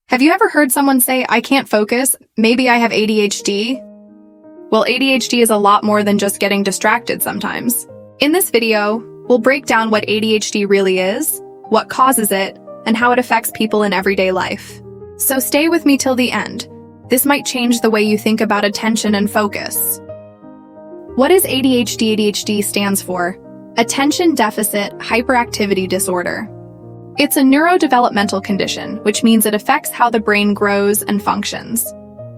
Have you ever heard someone say, "I can't focus, maybe I have ADHD"? Well, ADHD is a lot more than just getting distracted sometimes. In this video, we'll break down what ADHD really is, what causes it, and how it affects people in everyday life. So stay with me till the end. This might change the way you think about attention and focus. What is ADHD? ADHD stands for Attention Deficit Hyperactivity Disorder. It's a neurodevelopmental condition, which means it affects how the brain grows and functions,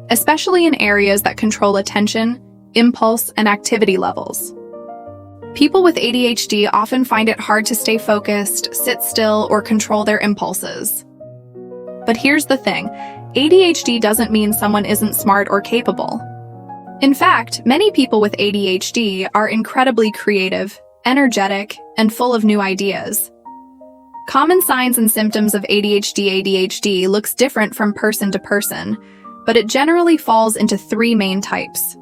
especially in areas that control attention, impulse, and activity levels. People with ADHD often find it hard to stay focused, sit still, or control their impulses. But here's the thing, ADHD doesn't mean someone isn't smart or capable. In fact, many people with ADHD are incredibly creative, energetic, and full of new ideas. Common signs and symptoms of ADHD. ADHD looks different from person to person, but it generally falls into three main types.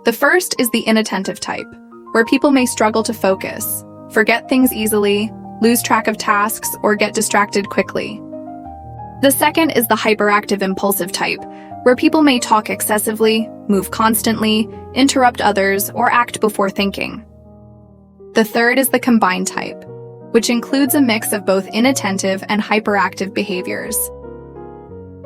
The first is the inattentive type, where people may struggle to focus, forget things easily, lose track of tasks, or get distracted quickly. The second is the hyperactive impulsive type, where people may talk excessively, move constantly, interrupt others, or act before thinking. The third is the combined type, which includes a mix of both inattentive and hyperactive behaviors.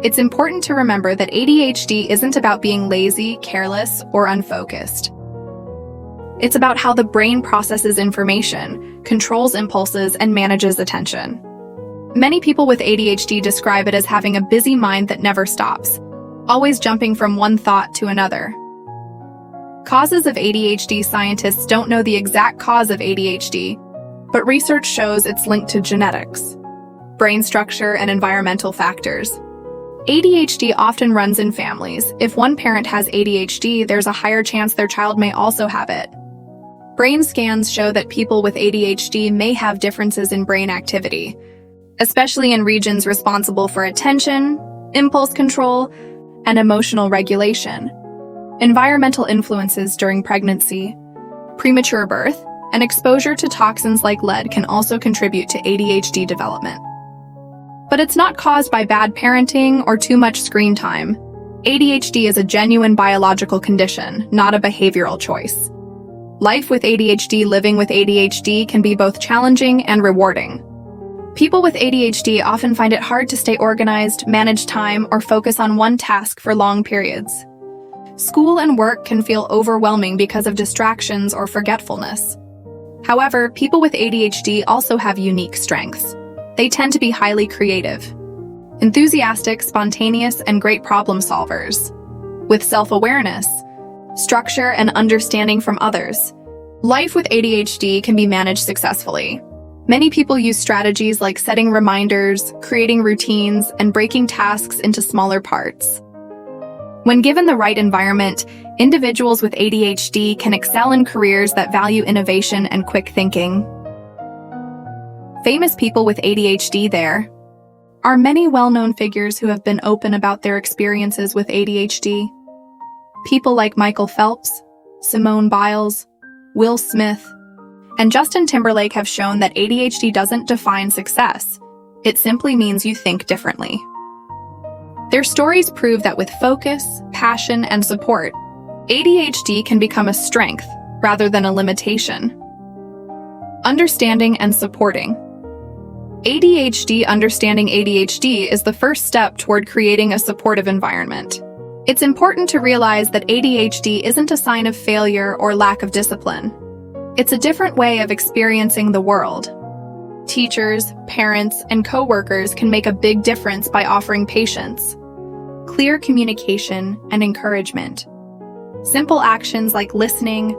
It's important to remember that ADHD isn't about being lazy, careless, or unfocused. It's about how the brain processes information, controls impulses, and manages attention. Many people with ADHD describe it as having a busy mind that never stops, always jumping from one thought to another. Causes of ADHD. Scientists don't know the exact cause of ADHD, but research shows it's linked to genetics, brain structure, and environmental factors. ADHD often runs in families. If one parent has ADHD, there's a higher chance their child may also have it. Brain scans show that people with ADHD may have differences in brain activity, especially in regions responsible for attention, impulse control, and emotional regulation. Environmental influences during pregnancy, premature birth, and exposure to toxins like lead can also contribute to ADHD development. But it's not caused by bad parenting or too much screen time. ADHD is a genuine biological condition, not a behavioral choice. Life with ADHD. Living with ADHD can be both challenging and rewarding. People with ADHD often find it hard to stay organized, manage time, or focus on one task for long periods. School and work can feel overwhelming because of distractions or forgetfulness. However, people with ADHD also have unique strengths. They tend to be highly creative, enthusiastic, spontaneous, and great problem solvers, with self-awareness, structure, and understanding from others. Life with ADHD can be managed successfully. Many people use strategies like setting reminders, creating routines, and breaking tasks into smaller parts. When given the right environment, individuals with ADHD can excel in careers that value innovation and quick thinking. Famous people with ADHD. There are many well-known figures who have been open about their experiences with ADHD. People like Michael Phelps, Simone Biles, Will Smith, and Justin Timberlake have shown that ADHD doesn't define success. It simply means you think differently. Their stories prove that with focus, passion, and support, ADHD can become a strength rather than a limitation. Understanding and supporting. ADHD. Understanding ADHD is the first step toward creating a supportive environment. It's important to realize that ADHD isn't a sign of failure or lack of discipline. It's a different way of experiencing the world. Teachers, parents, and coworkers can make a big difference by offering patience, clear communication, and encouragement. Simple actions like listening,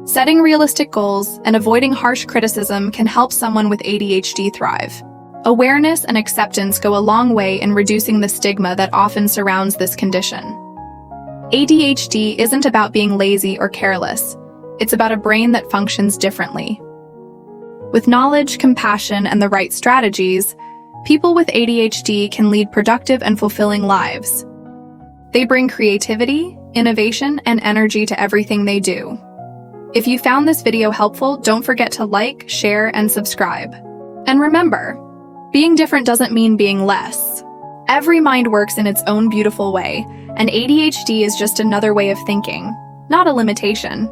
setting realistic goals, and avoiding harsh criticism can help someone with ADHD thrive. Awareness and acceptance go a long way in reducing the stigma that often surrounds this condition. ADHD isn't about being lazy or careless. It's about a brain that functions differently. With knowledge, compassion, and the right strategies, people with ADHD can lead productive and fulfilling lives. They bring creativity, innovation, and energy to everything they do. If you found this video helpful, don't forget to like, share, and subscribe. And remember, being different doesn't mean being less. Every mind works in its own beautiful way, and ADHD is just another way of thinking, not a limitation.